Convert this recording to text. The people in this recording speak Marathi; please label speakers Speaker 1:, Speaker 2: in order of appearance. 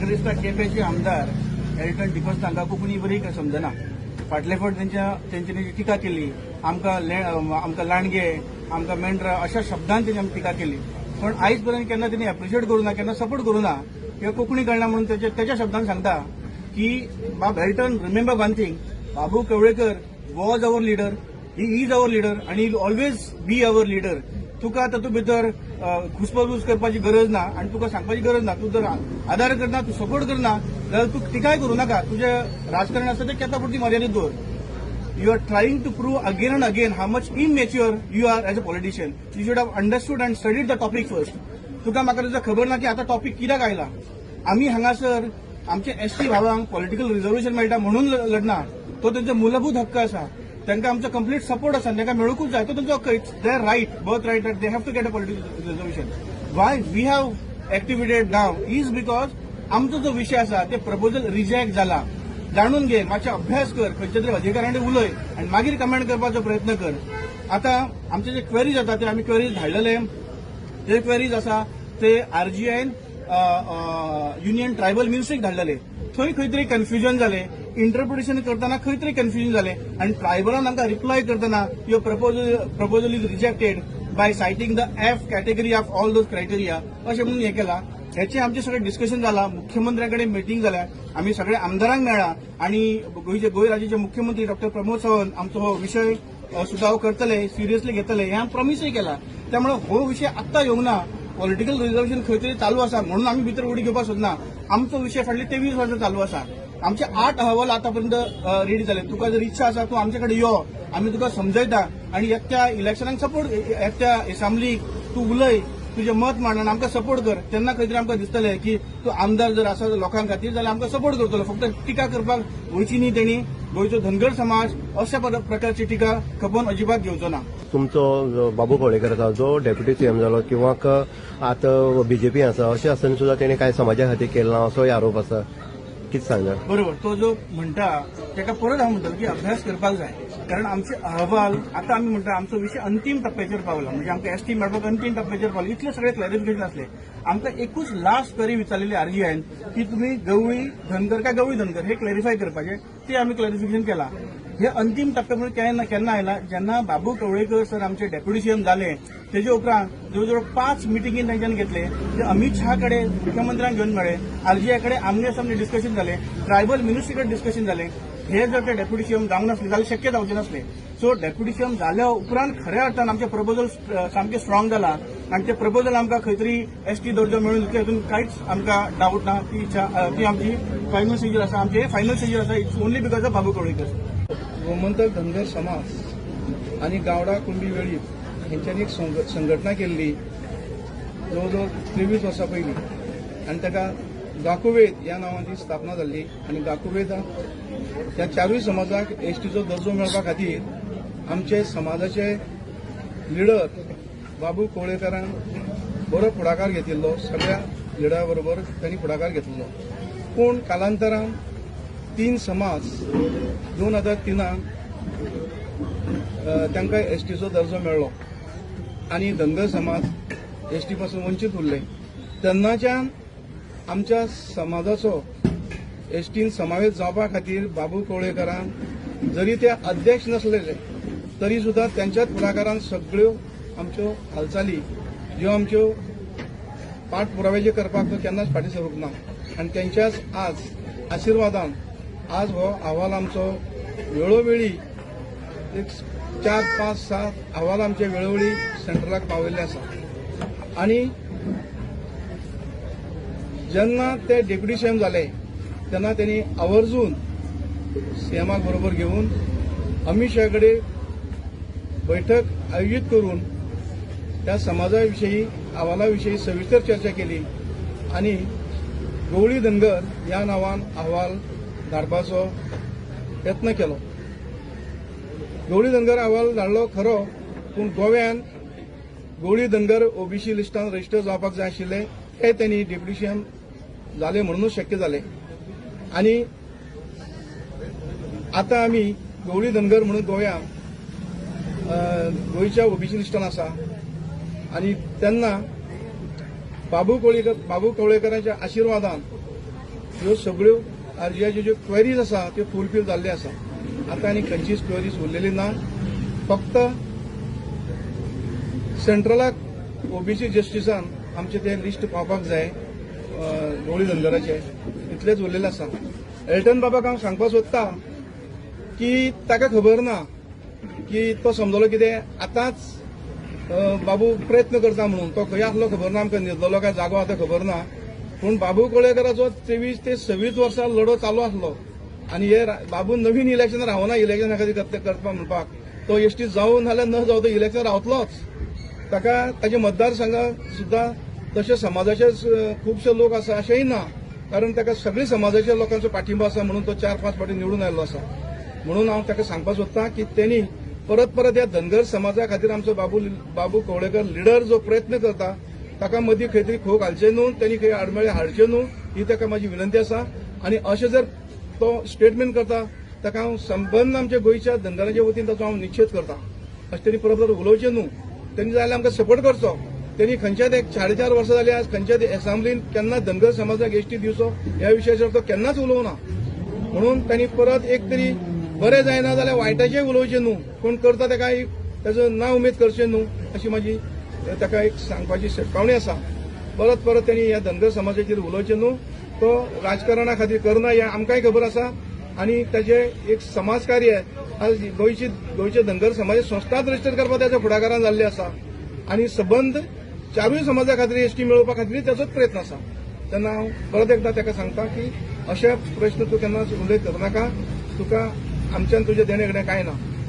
Speaker 1: म्हाका दिसता केपेंचे आमदार एल्टन डिकोस तांकां कोंकणी बरी काय समजना. फाटले फावट तेंच्यांनी टिका केली, आमकां लांडगे, आमकां मेंढरा अशा शब्दांत तेंच्यांनी टिका केली. पण आयज पर्यंत केन्ना त्यांनी अप्रिशिएट करूं ना, केन्ना सपोर्ट करूं ना किंवा कोंकणी कळना म्हणून त्याच्या शब्दांत सांगता की बाब Elton, remember one thing, Babu Kavlekar was our leader, he is our leader आणि he always be our leader. तुका तातूंत भितर घुसपघूस करपाची गरज ना आणि तुका सांगपाची गरज ना. तूं जर आदार करना, तूं सपोर्ट करना जाल्यार तूं टिकाय करूं नाका. तुजें राजकारण आसा तें केता पुरती मर्यादीत दवर. You are trying to prove again and again how much immature you are as a politician. You should have understood and studied the topic first. तुका म्हाका तुझं खबर ना की आता टॉपिक कित्याक आयला. आम्ही हांगासर आमचे एसटी भावांक पॉलिटिकल रिझर्वेशन मेळटा म्हणून लढना. तो त्यांचा मूलभूत हक्क आसा, तांकां आमचो कंप्लीट सपोर्ट आसा, तांकां मेळूंकूच जाय. तो तांचो हक्क, it's there right, birth right that they have to get a political reservation. Why we have activated now is because आमचो जो विषय आसा ते प्रपोजल रिजेक्ट जाला. जाणून घे, मातशे अभ्यास कर, खंयच्या तरी अधिकाऱ्यां कडेन उलय आनी मागीर कमेंट करपाचो प्रयत्न कर. आता आमचे जे क्वेरीज जाता ते आमी क्वेरीज धाडलेले. जे क्वेरीज आसा ते आरजीआयन युनियन ट्रायबल मिनिस्ट्रीक धाडलेले. थंय खंय तरी कन्फ्युजन जालें, इंटरप्रिटेशन करतना खंय तरी कन्फ्युजन जालें आनी ट्रायबलान आमकां रिप्लाय करतना your proposal is rejected by sighting the F category of all those criteria अशें म्हणून हें केलां. ह्याचे आमचे सगळे डिस्कशन जाला, मुख्यमंत्र्यांकडे मिटींग जाल्या, आम्ही सगळे आमदारांक मेळ्ळा आणि गोंय राज्याचे मुख्यमंत्री डॉक्टर प्रमोद सावंत आमचो हो विषय सुद्दां करतले, सिरियसली घेतले हे आमी प्रॉमिसय केला. त्यामुळे हो विषय आत्ता येवंक ना. पॉलिटिकल रिझर्वेशन खंय तरी चालू आसा म्हणून आम्ही भितर उडी घेवपाक सोदना. आमचो विषय फाटली 23 वर्सां चालू आसा. आमचे 8 अहवाल आतापर्यंत रेडी जाले. तुका जर इच्छा आसा तूं आमचे कडेन यो, आमी तुका समजयता आणि एकट्या इलेक्शनाक सपोर्ट, एकट्या असेंब्लीक तूं उलय, तुझे मत मांडून आमकां सपोर्ट कर. तेन्ना खंय तरी आमकां दिसतलें की तूं आमदार जर आसा लोकां खातीर जाल्यार आमकां सपोर्ट करतलो. फक्त टिका करपाक गोंयची न्ही तेणी, गोंयचो धनगर समाज अशा प्रकारची टिका खपोवन अजिबात घेवचो ना.
Speaker 2: तुमचो बाबू कवळेकर आसा जो डेप्युटी सीएम जालो किंवा आतां बीजेपी आसा, अशें आसतना सुद्दां तेणें कांय समाजा खातीर केलें ना असोय आरोप आसा. कितें सांगता?
Speaker 1: बरोबर, तो जो म्हणटा ताका परत हांव म्हणटलो की अभ्यास करपाक जाय. कारण आमचे अहवाल आता आम्ही म्हणटा आमचो विषय अंतिम टप्प्याचेर पावला. म्हणजे आमकां एसटी मेळपाक अंतिम टप्प्याचेर पावला. इतले सगळे क्लॅरिफिकेशन असले. आमकां एकूच लास्ट क्वेरी विचारलेली आरजीआयन की तुम्ही गवळी धनगर काय गवळी धनगर हे क्लॅरिफाय करपाचे. ते आम्ही क्लॅरिफिकेशन केला. हे अंतिम टप्प्यापर्यंत केन्ना आयला जेन्ना बाबू कवळेकर सर आमचे डेप्युटी सीएम झाले. तेजे उपरांत जवळ 5 मिटिंगी तांच्यानी घेतले. ते अमित शहा कडे मुख्यमंत्र्यांक घेवन मेळ्ळे, आरजीआय कडे आमने सामने डिस्कशन जाले, ट्रायबल मिनिस्ट्री कडे डिस्कशन जाले. हे जर ते डेप्युटी सीएम जावंक नासले जाल्यार शक्य जावचे नसले. सो डेप्युटी सीएम जाल्या उपरांत खऱ्या अर्थान आमचे प्रपोजल सामके स्ट्रॉंग जाला आणि ते प्रपोजल आमकां खंय तरी एसटी दर्जो मेळून हातून कांयच आमकां डावट ना. ती आमची फायनल स्टेजीर आसा. आमचे फायनल स्टेजीर आसा. इट्स ओन्ली बिकॉज ऑफ बाबू कवळेकर.
Speaker 3: गोमंतक धनगर समाज आणि गावडा कुणबी वेळीप हेंच्यांनी एक संघटना केल्ली जवळजवळ 23 वर्सां पयलीं आनी ताका गाकुवेद ह्या नांवाची स्थापना जाल्ली. आनी गाकुवेद ह्या 4य समाजाक एसटीचो दर्जो मेळपा खातीर आमचे समाजाचे लिडर बाबू कवळेकरान बरो फुडाकार घेतिल्लो. सगळ्या लिडरा बरोबर तांणी फुडाकार घेतिल्लो. पूण कालांतरान 3 समाज 2003 तांकां एसटीचो दर्जो मेळ्ळो आनी धनगर समाज एसटी पासून वंचीत उरले. तेन्नाच्यान आमच्या समाजाचो एसटीन समावेश जावपा खातीर बाबू कवळेकरान जरी ते अध्यक्ष नसलेले तरी सुद्दां त्यांच्याच फुडाकारान सगळ्यो आमच्यो हालचाली ज्यो आमच्यो पाठपुरावे जे करपाक तो केन्नाच फाटीं सरूंक ना. आनी त्यांच्याच आज आशिर्वादान आज हो अहवाल आमचो वेळोवेळी 4, 5, 7 अहवाल आमचे वेळोवेळी सेंट्रलाक पावयल्ले आसा. आनी जेन्ना ते डेप्युटी सीएम जाले तेन्ना त्यांनी आवर्जून सीएमाक बरोबर घेवन अमित शहा कडेन बैठक आयोजीत करून त्या समाजाविषयी अहवालाविषयी सविस्तर चर्चा केली आणि गवळी धनगर ह्या नांवान अहवाल धाडपाचो यत्न केलो. गवळी धनगर अहवाल धाडलो खरो, पूण गोव्यान गवळी धनगर ओबीसी लिस्टान रजिस्टर जावपाक जाय आशिल्ले हे त्यांनी डेप्युटी सीएम जाले म्हणूनच शक्य जाले. आणि आता आमी गवळी धनगर म्हणून गोव्यान गोंयच्या ओबीसी लिस्टान आसा. आणि तेन्ना बाबू कवळेकरांच्या आशिर्वादान ह्यो सगळ्यो अर्जाच्यो ज्यो क्वेरीज आसा त्यो फुलफील जाल्ले आसा. आता आनी खंयचीच क्वेरीज उरलेली ना. फक्त सेंट्रलाक ओबीसी जस्टिसान आमचे ते लिस्ट पावपाक जाय गवळी धनगराचे, इतलेच उरलेले आसा. एल्टन बाबाक हांव सांगपाक सोदतां की ताका खबर ना की तो समजलो कितें आतांच बाबू प्रयत्न करता म्हणून. तो खंय आसलो खबर ना, आमकां न्हिदलो काय जागो आतां खबर ना. पूण बाबू कोळेकराचो 23 ते 26 वर्सां लढो चालू आसलो आनी हे बाबू नवीन इलेक्शन रावना इलेक्शना खातीर करपा म्हणपाक. तो एसटी जावं नाल्यार न जावं तो इलेक्शन रावतलोच. ताका ताचे मतदारसंघात सुद्दां तशे समाजाचे खुबशे लोक आसा अशेंय ना, कारण ताका सगळ्या समाजाच्या लोकांचो पाठिंबो आसा म्हणून तो 4-5 फावटी निवडून आयल्लो आसा. म्हणून हांव ताका सांगपाक सोदतां की तेणी परत ह्या धनगर समाजा खातीर आमचो बाबू कवळेकर लिडर जो प्रयत्न करता ताका मदीं खंय तरी खोक घालचे न्हू, त्यांनी खंय आडमेळे हाडचे न्हू, ही ताका म्हाजी विनंती आसा. आनी अशें जर तो स्टेटमेंट करता ताका हांव संबंद आमच्या गोंयच्या धनगरांच्या वतीन ताचो हांव निश्चित करता. अशें तरी परत उलोवचें न्हू. त्यांनी जाल्यार आमकां सपोर्ट करचो. त्यांनी खंयच्याच 4.5 वर्सां जाली आज खंयच्याच असेंब्लीन केन्ना धनगर समाजाक एसटी दिवचो ह्या विशयाचेर तो केन्नाच उलोवना. म्हणून त्यांनी परत एक तरी बरें जायना जाल्यार वायटाचें उलोवचें न्हू, कोण करता ताका ताचो ना उमेद करचें न्हू, अशी म्हाजी ताका एक सांगपाची शिटकावणी आसा. परत त्यांनी ह्या धनगर समाजाचेर उलोवचें न्हू. तो राजकारणा खातीर करना हें आमकांय खबर आसा. आनी ताचे एक समाजकार्य आज गोंयचे धनगर समाज संस्थाच रजिस्टर करपाक त्याच्या फुडाकारान जाल्ले आसा. आनी सबंद 4 समाजा खातीर एसटी मेळोवपा खातीर ताचोच प्रयत्न आसा. तेन्ना हांव परत एकदा ताका सांगता की अशे प्रश्न तूं केन्नाच उलय करनाका. तुका आमच्यान तुजें देणें घेणें कांय ना.